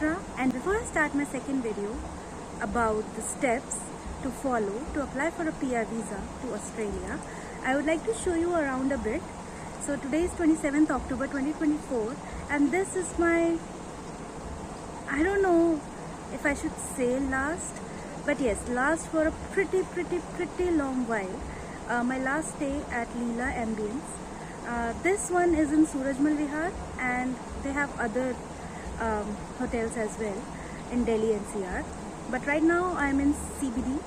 Mishra, and before I start my second video about the steps to follow to apply for a PR visa to Australia, I would like to show you around a bit. So today is 27th October 2024 and this is my, I don't know if I should say last, but yes, last for a pretty long while. My last stay at Leela Ambience. This one is in Surajmal Vihar and they have other hotels as well in Delhi NCR. But right now I'm in CBD,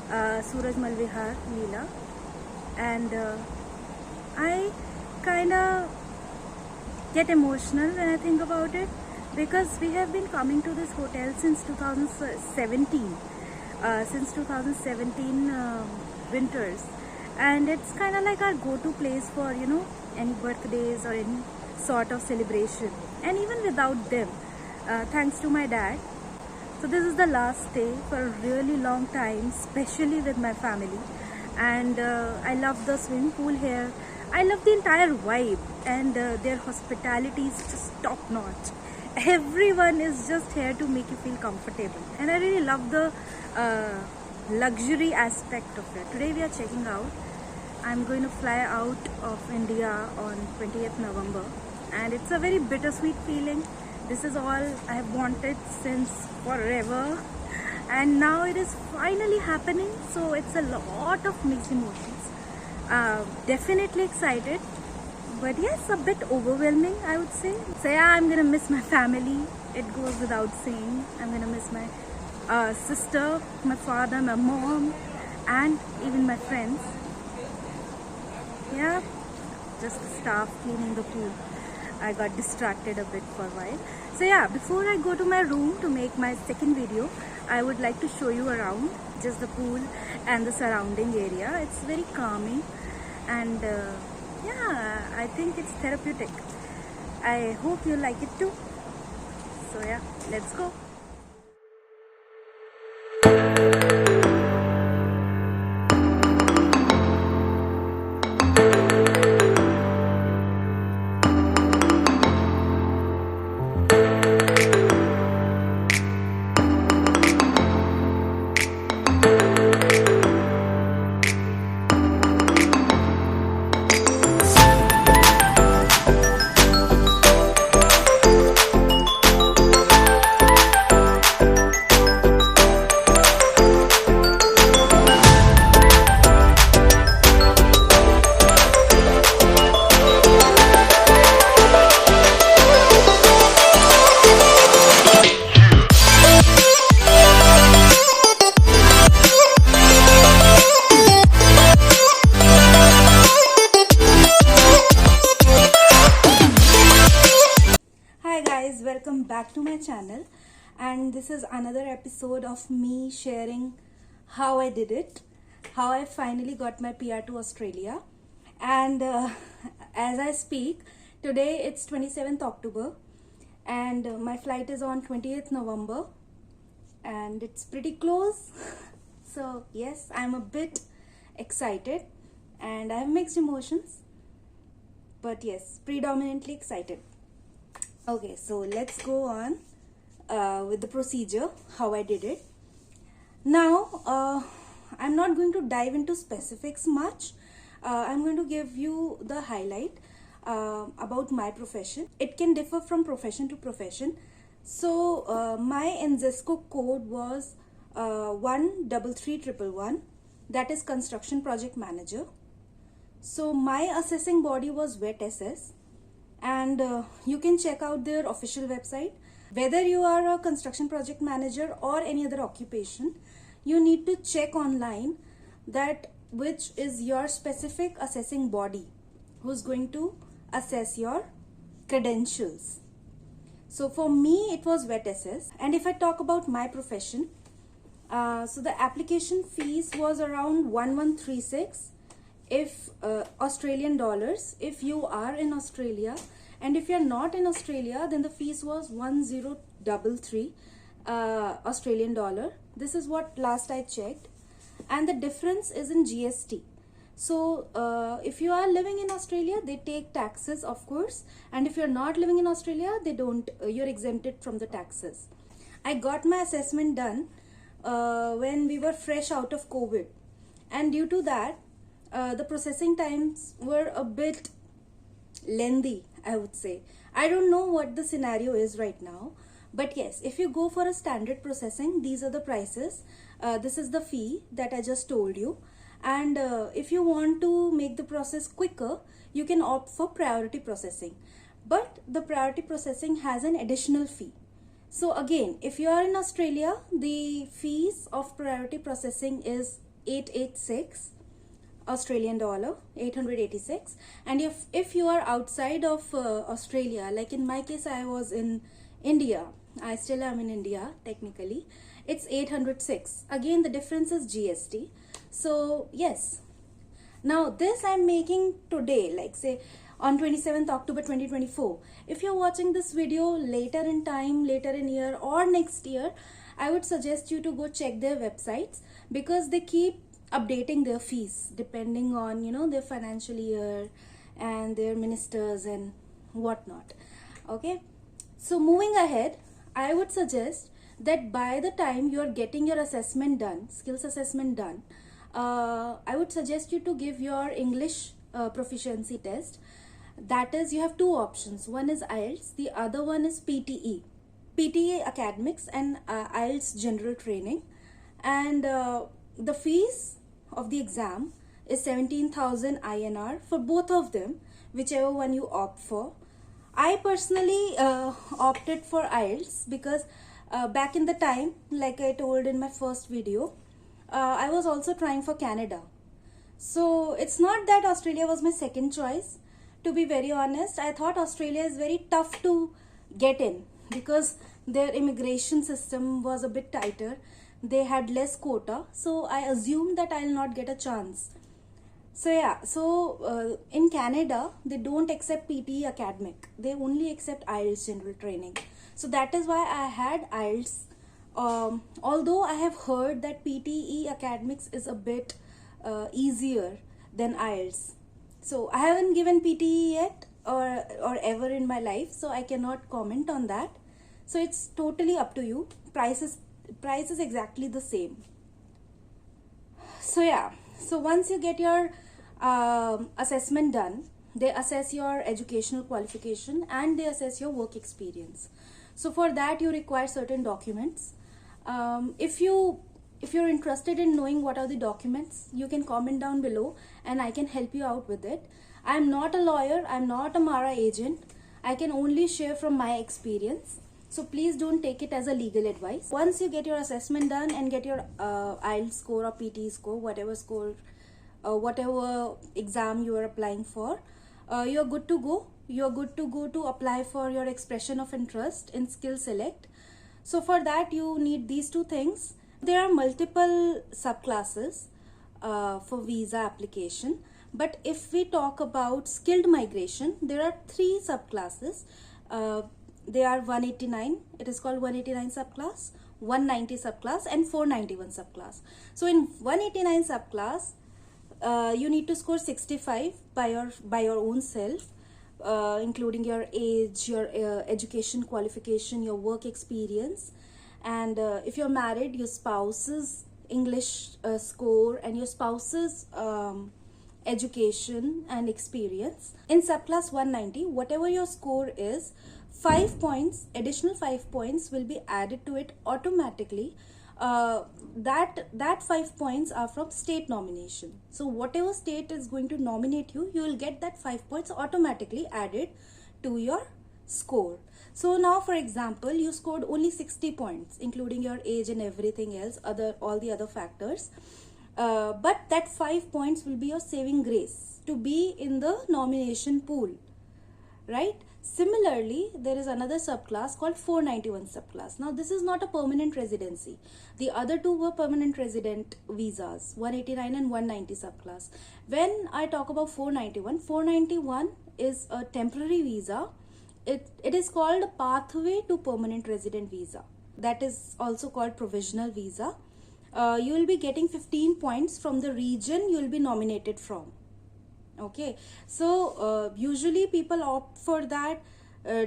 Surajmal Vihar, Leela, and I kinda get emotional when I think about it because we have been coming to this hotel since 2017. Since 2017 winters, and it's kind of like our go-to place for any birthdays or any sort of celebration, and even without them, thanks to my dad. So this is the last stay for a really long time, especially with my family, and I love the swimming pool here. I love the entire vibe, and their hospitality is just top notch. Everyone is just here to make you feel comfortable, and I really love the luxury aspect of it. Today we are checking out. I'm going to fly out of India on 20th November, and it's a very bittersweet feeling. This is all I have wanted since forever, and now it is finally happening. So it's a lot of mixed emotions. Definitely excited, but yes, a bit overwhelming, I would say. So yeah, I'm gonna miss my family. It goes without saying. I'm gonna miss my sister, my father, my mom, and even my friends. Yeah, just the staff cleaning the pool. I got distracted a bit for a while. So yeah, before I go to my room to make my second video, I would like to show you around just the pool and the surrounding area. It's very calming, and yeah, I think it's therapeutic. I hope you like it too. So yeah, let's go. Welcome back to my channel, and this is another episode of me sharing how I did it, how I finally got my PR to Australia. And as I speak today, it's 27th October and my flight is on 20th November and it's pretty close. So yes, I'm a bit excited and I have mixed emotions, but yes, predominantly excited. Okay, so let's go on with the procedure, how I did it. Now, I'm not going to dive into specifics much. I'm going to give you the highlight about my profession. It can differ from profession to profession. So, my NZESCO code was 133111, that is Construction Project Manager. So, my assessing body was VET-SS. And you can check out their official website. Whether you are a construction project manager or any other occupation, you need to check online that which is your specific assessing body who's going to assess your credentials. So for me it was VET-SS. And if I talk about my profession, so the application fees was around 1136 if Australian dollars if you are in Australia, and if you're not in Australia then the fees was 1033 Australian dollar. This is what last I checked, and the difference is in GST. So if you are living in Australia, they take taxes, of course, and if you're not living in Australia, they don't, you're exempted from the taxes. I got my assessment done when we were fresh out of COVID, and due to that, the processing times were a bit lengthy, I would say. I don't know what the scenario is right now, but yes, if you go for a standard processing, these are the prices. This is the fee that I just told you. And if you want to make the process quicker, you can opt for priority processing. But the priority processing has an additional fee. So again, if you are in Australia, the fees of priority processing is 886 Australian dollar, 886. And if you are outside of Australia, like in my case, I was in India, I still am in India technically, it's 806. Again, the difference is GST. So yes, now this I'm making today, like say on 27th October 2024. If you're watching this video later in time, later in year or next year, I would suggest you to go check their websites, because they keep updating their fees depending on, you know, their financial year and their ministers and whatnot. Okay, so moving ahead, I would suggest that by the time you are getting your assessment done, skills assessment done, I would suggest you to give your English proficiency test. That is, you have two options. One is IELTS, the other one is PTE. PTE academics and IELTS general training. And the fees of the exam is 17,000 INR for both of them, whichever one you opt for. I personally opted for IELTS because back in the time, like I told in my first video, I was also trying for Canada. So it's not that Australia was my second choice. To be very honest, I thought Australia is very tough to get in because their immigration system was a bit tighter. They had less quota, so I assumed that I'll not get a chance. So yeah, so in Canada, they don't accept PTE academic. They only accept IELTS general training. So that is why I had IELTS. Although I have heard that PTE academics is a bit easier than IELTS. So I haven't given PTE yet or ever in my life, so I cannot comment on that. So it's totally up to you. Price is exactly the same. So yeah, so once you get your assessment done, they assess your educational qualification and they assess your work experience. So for that you require certain documents. If you're interested in knowing what are the documents, you can comment down below and I can help you out with it. I'm not a lawyer, I'm not a Mara agent. I can only share from my experience. So please don't take it as a legal advice. Once you get your assessment done and get your IELTS score or PTE score, whatever exam you are applying for, you're good to go. You're good to go to apply for your expression of interest in Skill Select. So for that you need these two things. There are multiple subclasses for visa application, but if we talk about skilled migration, there are three subclasses. They are 189, it is called 189 subclass, 190 subclass and 491 subclass. So in 189 subclass, you need to score 65 by your own self, including your age, your education qualification, your work experience, and if you're married, your spouse's English score and your spouse's education and experience. In subclass 190, whatever your score is, 5 points, additional 5 points will be added to it automatically. That 5 points are from state nomination. So whatever state is going to nominate you, you will get that 5 points automatically added to your score. So now, for example, you scored only 60 points, including your age and everything else, all the other factors. But that 5 points will be your saving grace to be in the nomination pool, right? Similarly, there is another subclass called 491 subclass. Now, this is not a permanent residency. The other two were permanent resident visas, 189 and 190 subclass. When I talk about 491 is a temporary visa. It is called a pathway to permanent resident visa. That is also called provisional visa. You will be getting 15 points from the region you will be nominated from. Okay, so usually people opt for that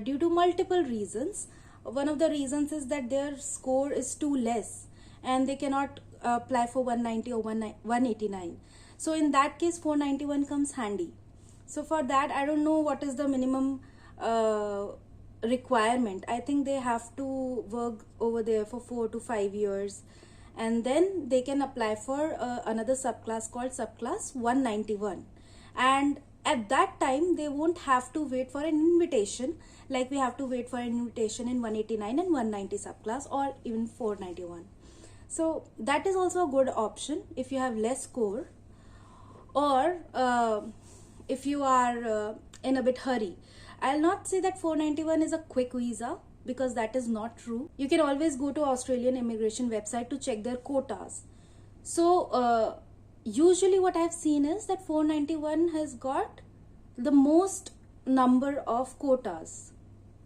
due to multiple reasons. one of the reasons is that their score is too less and they cannot apply for 190 or 189. So in that case 491 comes handy. So for that, I don't know what is the minimum requirement. I think they have to work over there for 4 to 5 years, and then they can apply for another subclass called subclass 191. And at that time they won't have to wait for an invitation like we have to wait for an invitation in 189 and 190 subclass, or even 491. So that is also a good option if you have less score, or if you are in a bit hurry. I'll not say that 491 is a quick visa, because that is not true. You can always go to Australian immigration website to check their quotas. So usually what I've seen is that 491 has got the most number of quotas,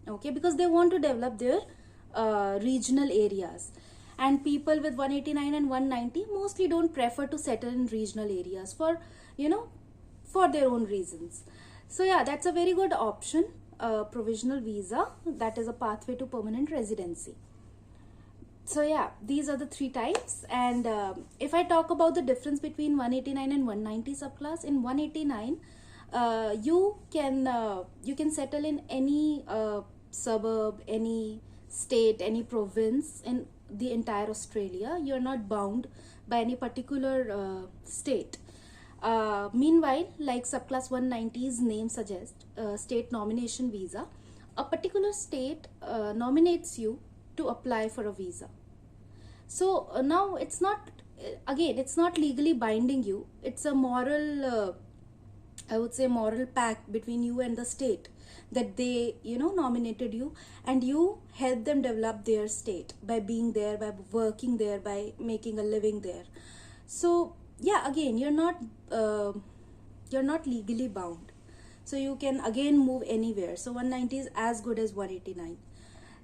okay, because they want to develop their regional areas, and people with 189 and 190 mostly don't prefer to settle in regional areas for, you know, for their own reasons. So yeah, that's a very good option, provisional visa, that is a pathway to permanent residency. So yeah, these are the 3 types. And if I talk about the difference between 189 and 190 subclass, in 189 you can settle in any suburb, any state, any province in the entire Australia. You're not bound by any particular state. Meanwhile, like subclass 190's name suggests, state nomination visa, a particular state nominates you to apply for a visa. So now it's not, again, it's not legally binding you. It's a moral, I would say, moral pact between you and the state, that they, you know, nominated you, and you help them develop their state by being there, by working there, by making a living there. So yeah, again, you're not legally bound, so you can again move anywhere. So 190 is as good as 189.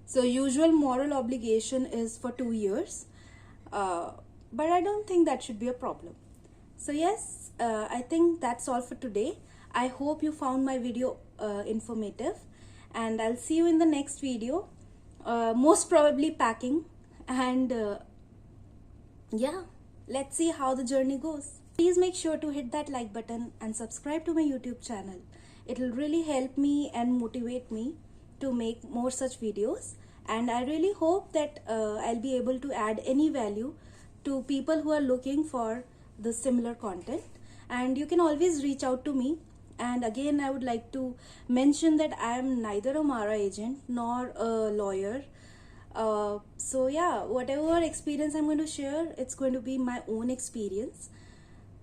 So usual moral obligation is for 2 years, but I don't think that should be a problem. So yes, I think that's all for today. I hope you found my video informative, and I'll see you in the next video, most probably packing, and yeah, let's see how the journey goes. Please make sure to hit that like button and subscribe to my YouTube channel. It will really help me and motivate me to make more such videos, and I really hope that I'll be able to add any value to people who are looking for the similar content. And you can always reach out to me. And again, I would like to mention that I am neither a MARA agent nor a lawyer. So yeah, whatever experience I'm going to share, it's going to be my own experience.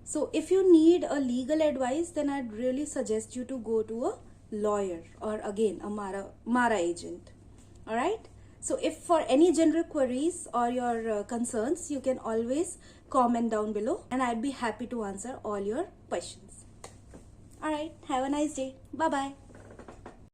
So if you need a legal advice, then I'd really suggest you to go to a lawyer, or again a MARA agent. Alright, so if for any general queries or your concerns, you can always comment down below, and I'd be happy to answer all your questions. Alright, have a nice day. Bye bye.